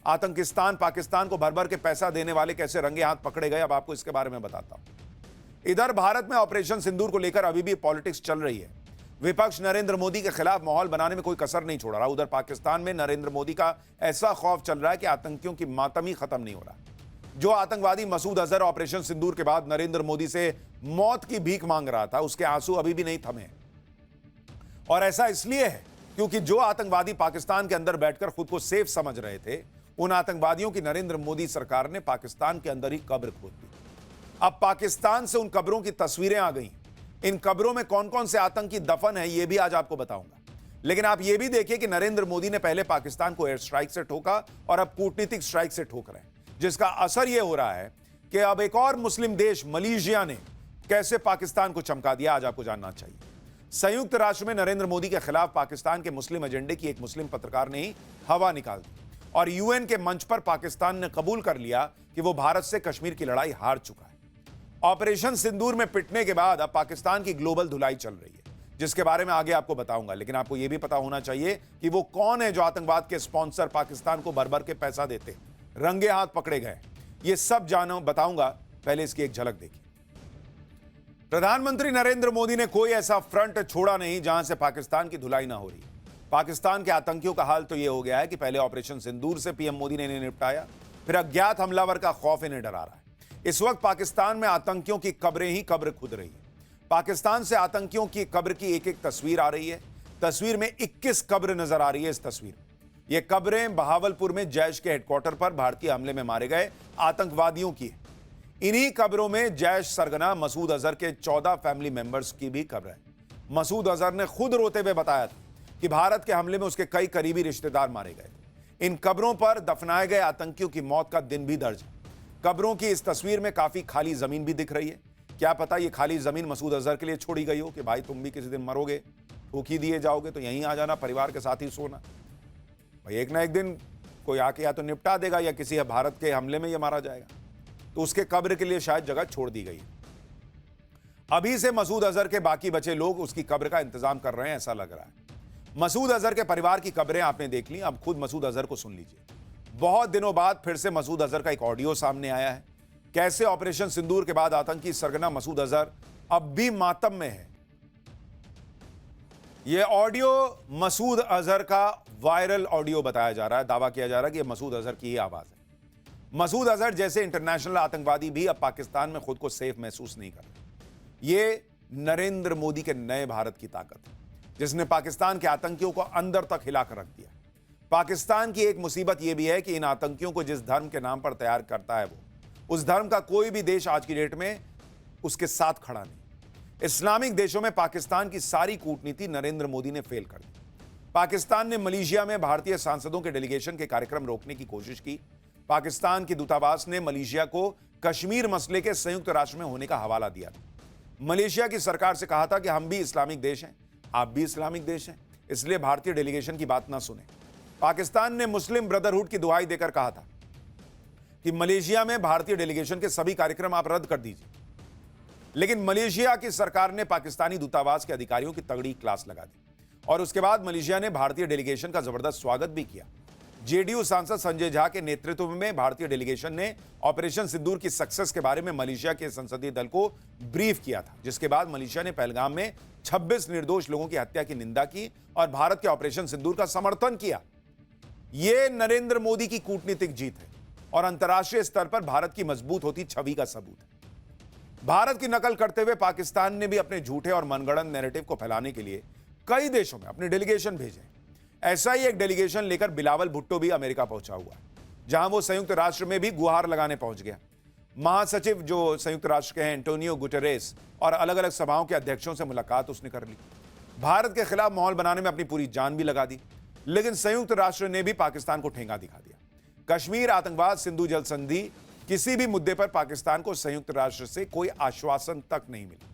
आतंकिस्तान पाकिस्तान को भर भर के पैसा देने वाले कैसे रंगे हाथ पकड़े गए, अब आपको इसके बारे में बताता हूं। इधर भारत में ऑपरेशन सिंदूर को लेकर अभी भी पॉलिटिक्स चल रही है। विपक्ष नरेंद्र मोदी के खिलाफ माहौल बनाने में कोई कसर नहीं छोड़ रहा। उधर पाकिस्तान में नरेंद्र मोदी का ऐसा खौफ चल रहा है कि आतंकियों की मातम ही खत्म नहीं हो रहा। जो आतंकवादी मसूद अजहर ऑपरेशन सिंदूर के बाद नरेंद्र मोदी से मौत की भीख मांग रहा था, उसके आंसू अभी भी नहीं थमे। और ऐसा इसलिए है क्योंकि जो आतंकवादी पाकिस्तान के अंदर बैठकर खुद को सेफ समझ रहे थे, उन आतंकवादियों की नरेंद्र मोदी सरकार ने पाकिस्तान के अंदर ही कब्र खोद दी। अब पाकिस्तान से उन कब्रों की तस्वीरें आ गई। इन कब्रों में कौन कौन से आतंकी दफन है, यह भी आज आपको बताऊंगा। लेकिन आप यह भी देखिए कि नरेंद्र मोदी ने पहले पाकिस्तान को एयर स्ट्राइक से ठोका और अब कूटनीतिक स्ट्राइक से ठोक रहे हैं, जिसका असर यह हो रहा है कि अब एक और मुस्लिम देश मलेशिया ने कैसे पाकिस्तान को चमका दिया, आज आपको जानना चाहिए। संयुक्त राष्ट्र में नरेंद्र मोदी के खिलाफ पाकिस्तान के मुस्लिम एजेंडे की एक मुस्लिम पत्रकार ने ही हवा निकाल दी और यूएन के मंच पर पाकिस्तान ने कबूल कर लिया कि वो भारत से कश्मीर की लड़ाई हार चुका है। ऑपरेशन सिंदूर में पिटने के बाद अब पाकिस्तान की ग्लोबल धुलाई चल रही है, जिसके बारे में आगे आपको बताऊंगा। लेकिन आपको यह भी पता होना चाहिए कि वो कौन है जो आतंकवाद के स्पॉन्सर पाकिस्तान को भर भर के पैसा देते, रंगे हाथ पकड़े गए। ये सब जानो बताऊंगा, पहले इसकी एक झलक देखिए। प्रधानमंत्री नरेंद्र मोदी ने कोई ऐसा फ्रंट छोड़ा नहीं जहां से पाकिस्तान की धुलाई ना हो रही। पाकिस्तान के आतंकियों का हाल तो यह हो गया है कि पहले ऑपरेशन सिंदूर से पीएम मोदी ने इन्हें निपटाया, फिर अज्ञात हमलावर का खौफ इन्हें डरा रहा है। इस वक्त पाकिस्तान में आतंकियों की कब्रें ही कब्र खुद रही है। पाकिस्तान से आतंकियों की कब्र की एक एक तस्वीर आ रही है। तस्वीर में 21 कब्र नजर आ रही है। इस तस्वीर में ये कब्रें बहावलपुर में जैश के हेडक्वार्टर पर भारतीय हमले में मारे गए आतंकवादियों की है। इन्हीं कब्रों में जैश सरगना मसूद अजहर के 14 फैमिली मेंबर्स की भी कब्र है। मसूद अजहर ने खुद रोते हुए बताया था कि भारत के हमले में उसके कई करीबी रिश्तेदार मारे गए। इन कब्रों पर दफनाए गए आतंकियों की मौत का दिन भी दर्ज है। कब्रों की इस तस्वीर में काफी खाली जमीन भी दिख रही है। क्या पता ये खाली जमीन मसूद अजहर के लिए छोड़ी गई हो कि भाई तुम भी किसी दिन मरोगे, ठोक ही दिए जाओगे, तो यहीं आ जाना, परिवार के साथ ही सोना। भाई एक ना एक दिन कोई आके या तो निपटा देगा या किसी भारत के हमले में ये मारा जाएगा, तो उसके कब्र के लिए शायद जगह छोड़ दी गई। अभी से मसूद अजहर के बाकी बचे लोग उसकी कब्र का इंतजाम कर रहे हैं, ऐसा लग रहा है। मसूद अजहर के परिवार की कब्रें आपने देख ली, अब खुद मसूद अजहर को सुन लीजिए। बहुत दिनों बाद फिर से मसूद अजहर का एक ऑडियो सामने आया है। कैसे ऑपरेशन सिंदूर के बाद आतंकी सरगना मसूद अजहर अब भी मातम में है। यह ऑडियो मसूद अजहर का वायरल ऑडियो बताया जा रहा है। दावा किया जा रहा है कि यह मसूद अजहर की ही आवाज है। मसूद अजहर जैसे इंटरनेशनल आतंकवादी भी अब पाकिस्तान में खुद को सेफ महसूस नहीं कर रहे। यह नरेंद्र मोदी के नए भारत की ताकत है, जिसने पाकिस्तान के आतंकियों को अंदर तक हिलाकर रख दिया। पाकिस्तान की एक मुसीबत यह भी है कि इन आतंकियों को जिस धर्म के नाम पर तैयार करता है, वो उस धर्म का कोई भी देश आज की डेट में उसके साथ खड़ा नहीं। इस्लामिक देशों में पाकिस्तान की सारी कूटनीति नरेंद्र मोदी ने फेल कर दी। पाकिस्तान ने मलेशिया में भारतीय सांसदों के डेलीगेशन के कार्यक्रम रोकने की कोशिश की। पाकिस्तान की दूतावास ने मलेशिया को कश्मीर मसले के संयुक्त राष्ट्र में होने का हवाला दिया था। मलेशिया की सरकार से कहा था कि हम भी इस्लामिक देश हैं, आप भी इस्लामिक देश हैं, इसलिए भारतीय डेलीगेशन की बात ना सुने। पाकिस्तान ने मुस्लिम ब्रदरहुड की दुहाई देकर कहा था कि मलेशिया में भारतीय डेलीगेशन के सभी कार्यक्रम आप रद्द कर दीजिए। लेकिन मलेशिया की सरकार ने पाकिस्तानी दूतावास के अधिकारियों की तगड़ी क्लास लगा दी और उसके बाद मलेशिया ने भारतीय डेलीगेशन का जबरदस्त स्वागत भी किया। जेडीयू सांसद संजय झा के नेतृत्व में भारतीय डेलीगेशन ने ऑपरेशन सिंदूर की सक्सेस के बारे में मलेशिया के संसदीय दल को ब्रीफ किया था, जिसके बाद मलेशिया ने पहलगाम में 26 निर्दोष लोगों की हत्या की निंदा की और भारत के ऑपरेशन सिंदूर का समर्थन किया। यह नरेंद्र मोदी की कूटनीतिक जीत है और अंतर्राष्ट्रीय स्तर पर भारत की मजबूत होती छवि का सबूत है। भारत की नकल करते हुए पाकिस्तान ने भी अपने झूठे और मनगढ़ंत नैरेटिव को फैलाने के लिए कई देशों में अपने डेलीगेशन भेजे। ऐसा ही एक डेलीगेशन लेकर बिलावल भुट्टो भी अमेरिका पहुंचा हुआ है, जहां वो संयुक्त राष्ट्र में भी गुहार लगाने पहुंच गया। महासचिव जो संयुक्त राष्ट्र के हैं एंटोनियो गुटेरेस और अलग अलग सभाओं के अध्यक्षों से मुलाकात उसने कर ली। भारत के खिलाफ माहौल बनाने में अपनी पूरी जान भी लगा दी। लेकिन संयुक्त राष्ट्र ने भी पाकिस्तान को ठेंगा दिखा दिया। कश्मीर, आतंकवाद, सिंधु जल संधि, किसी भी मुद्दे पर पाकिस्तान को संयुक्त राष्ट्र से कोई आश्वासन तक नहीं मिला।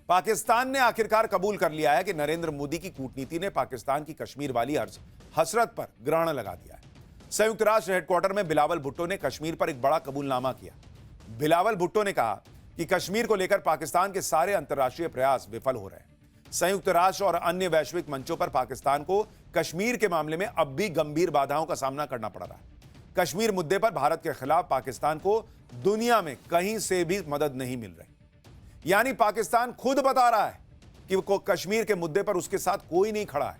पाकिस्तान ने आखिरकार कबूल कर लिया है कि नरेंद्र मोदी की कूटनीति ने पाकिस्तान की कश्मीर वाली हसरत पर ग्रहण लगा दिया है। संयुक्त राष्ट्र हेडक्वार्टर में बिलावल भुट्टो ने कश्मीर पर एक बड़ा कबूलनामा किया। बिलावल भुट्टो ने कहा कि कश्मीर को लेकर पाकिस्तान के सारे अंतर्राष्ट्रीय प्रयास विफल हो रहे हैं। संयुक्त राष्ट्र और अन्य वैश्विक मंचों पर पाकिस्तान को कश्मीर के मामले में अब भी गंभीर बाधाओं का सामना करना पड़ रहा है। कश्मीर मुद्दे पर भारत के खिलाफ पाकिस्तान को दुनिया में कहीं से भी मदद नहीं मिल रही। यानी पाकिस्तान खुद बता रहा है कि वो कश्मीर के मुद्दे पर उसके साथ कोई नहीं खड़ा है,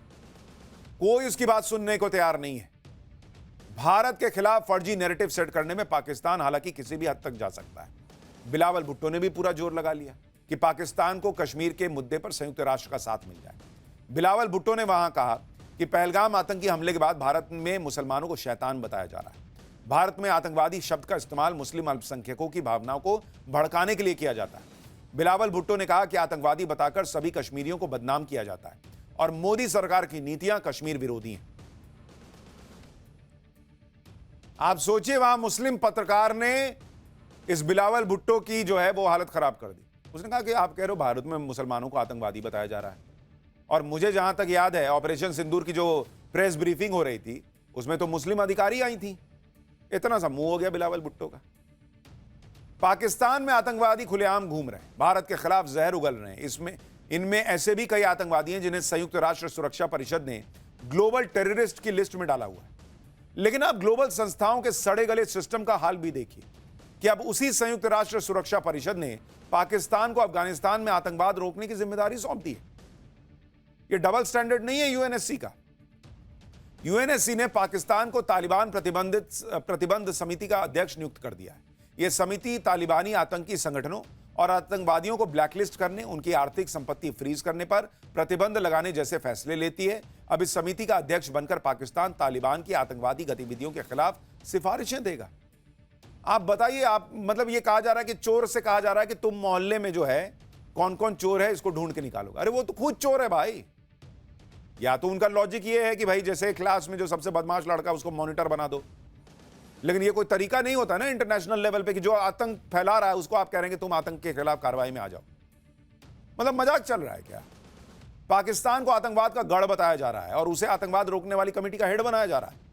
कोई उसकी बात सुनने को तैयार नहीं है। भारत के खिलाफ फर्जी नैरेटिव सेट करने में पाकिस्तान हालांकि किसी भी हद तक जा सकता है। बिलावल भुट्टो ने भी पूरा जोर लगा लिया कि पाकिस्तान को कश्मीर के मुद्दे पर संयुक्त राष्ट्र का साथ मिल जाए। बिलावल भुट्टो ने वहां कहा कि पहलगाम आतंकी हमले के बाद भारत में मुसलमानों को शैतान बताया जा रहा है। भारत में आतंकवादी शब्द का इस्तेमाल मुस्लिम अल्पसंख्यकों की भावनाओं को भड़काने के लिए किया जाता है। बिलावल भुट्टो ने कहा कि आतंकवादी बताकर सभी कश्मीरियों को बदनाम किया जाता है और मोदी सरकार की नीतियां कश्मीर विरोधी हैं। आप सोचिए, वहां मुस्लिम पत्रकार ने इस बिलावल भुट्टो की जो है वो हालत खराब कर दी। उसने कहा कि आप कह रहे हो भारत में मुसलमानों को आतंकवादी बताया जा रहा है, और मुझे जहां तक याद है ऑपरेशन सिंदूर की जो प्रेस ब्रीफिंग हो रही थी उसमें तो मुस्लिम अधिकारी आई थी। इतना सा मुंह हो गया बिलावल भुट्टो का। पाकिस्तान में आतंकवादी खुलेआम घूम रहे हैं, भारत के खिलाफ जहर उगल रहे हैं। इनमें ऐसे भी कई आतंकवादी हैं जिन्हें संयुक्त राष्ट्र सुरक्षा परिषद ने ग्लोबल टेररिस्ट की लिस्ट में डाला हुआ है। लेकिन अब ग्लोबल संस्थाओं के सड़े गले सिस्टम का हाल भी देखिए कि अब उसी संयुक्त राष्ट्र सुरक्षा परिषद ने पाकिस्तान को अफगानिस्तान में आतंकवाद रोकने की जिम्मेदारी सौंप दी है। यह डबल स्टैंडर्ड नहीं है यूएनएससी का। यूएनएससी ने पाकिस्तान को तालिबान प्रतिबंध समिति का अध्यक्ष नियुक्त कर दिया है। यह समिति तालिबानी आतंकी संगठनों और आतंकवादियों को ब्लैकलिस्ट करने, उनकी आर्थिक संपत्ति फ्रीज करने पर प्रतिबंध लगाने जैसे फैसले लेती है। अब इस समिति का अध्यक्ष बनकर पाकिस्तान तालिबान की आतंकवादी गतिविधियों के खिलाफ सिफारिशें देगा। आप बताइए, आप मतलब ये कहा जा रहा है कि चोर से कहा जा रहा है कि तुम मोहल्ले में जो है कौन कौन चोर है इसको ढूंढ के निकालो। अरे वो तो खुद चोर है भाई। या तो उनका लॉजिक ये है कि भाई जैसे क्लास में जो सबसे बदमाश लड़का उसको मॉनिटर बना दो, लेकिन ये कोई तरीका नहीं होता ना इंटरनेशनल लेवल पे कि जो आतंक फैला रहा है उसको आप कह रहे हैं कि तुम आतंक के खिलाफ कार्रवाई में आ जाओ। मतलब मजाक चल रहा है क्या? पाकिस्तान को आतंकवाद का गढ़ बताया जा रहा है और उसे आतंकवाद रोकने वाली कमेटी का हेड बनाया जा रहा है।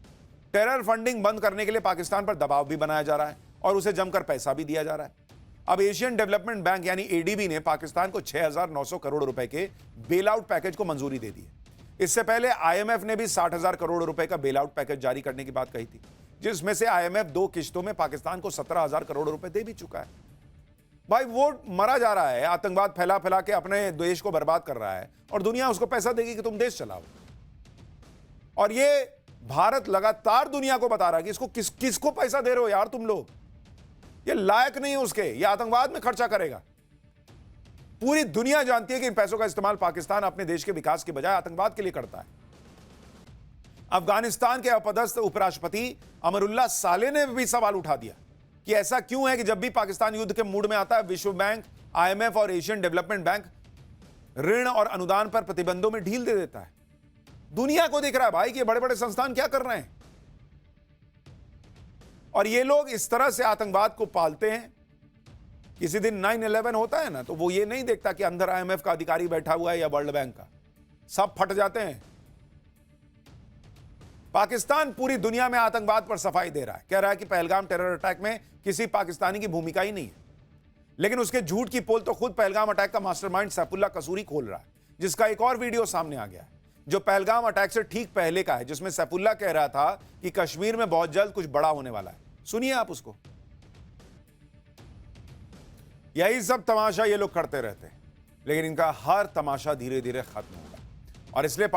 टेरर फंडिंग बंद करने के लिए पाकिस्तान पर दबाव भी बनाया जा रहा है और उसे जमकर पैसा भी दिया जा रहा है। अब एशियन डेवलपमेंट बैंक यानी एडीबी ने पाकिस्तान को 6,900 करोड़ रुपए के बेल आउट पैकेज को मंजूरी दे दी है। इससे पहले आईएमएफ ने भी 60,000 करोड़ रुपए का बेल आउट पैकेज जारी करने की बात कही थी, जिसमें से आईएमएफ 2 किश्तों में पाकिस्तान को 17,000 करोड़ रुपए दे भी चुका है। भाई वो मरा जा रहा है, आतंकवाद फैला फैला के अपने देश को बर्बाद कर रहा है और दुनिया उसको पैसा देगी कि तुम देश चलाओ। और ये भारत लगातार दुनिया को बता रहा है कि इसको किसको पैसा दे रहे हो यार तुम लोग, ये लायक नहीं है उसके, ये आतंकवाद में खर्चा करेगा। पूरी दुनिया जानती है कि इन पैसों का इस्तेमाल पाकिस्तान अपने देश के विकास के बजाय आतंकवाद के लिए करता है। अफगानिस्तान के अपदस्थ उपराष्ट्रपति अमरुल्लाह साले ने भी सवाल उठा दिया कि ऐसा क्यों है कि जब भी पाकिस्तान युद्ध के मूड में आता है विश्व बैंक, आईएमएफ और एशियन डेवलपमेंट बैंक ऋण और अनुदान पर प्रतिबंधों में ढील दे देता है। दुनिया को दिख रहा है भाई कि बड़े बड़े संस्थान क्या कर रहे हैं, और ये लोग इस तरह से आतंकवाद को पालते हैं। किसी दिन 9/11 होता है ना, तो वो ये नहीं देखता कि अंदर आईएमएफ का अधिकारी बैठा हुआ है या वर्ल्ड बैंक का, सब फट जाते हैं। पाकिस्तान पूरी दुनिया में आतंकवाद पर सफाई दे रहा है, कह रहा है कि पहलगाम टेरर अटैक में किसी पाकिस्तानी की भूमिका ही नहीं है। लेकिन उसके झूठ की पोल तो खुद पहलगाम अटैक का मास्टरमाइंड सैफुल्लाह कसूरी खोल रहा है, जिसका एक और वीडियो सामने आ गया है जो पहलगाम अटैक से ठीक पहले का है, जिसमें सैफुल्लाह कह रहा था कि कश्मीर में बहुत जल्द कुछ बड़ा होने वाला है। सुनिए आप उसको। यही सब तमाशा ये लोग करते रहते हैं, लेकिन इनका हर तमाशा धीरे धीरे खत्म होगा। और इसलिए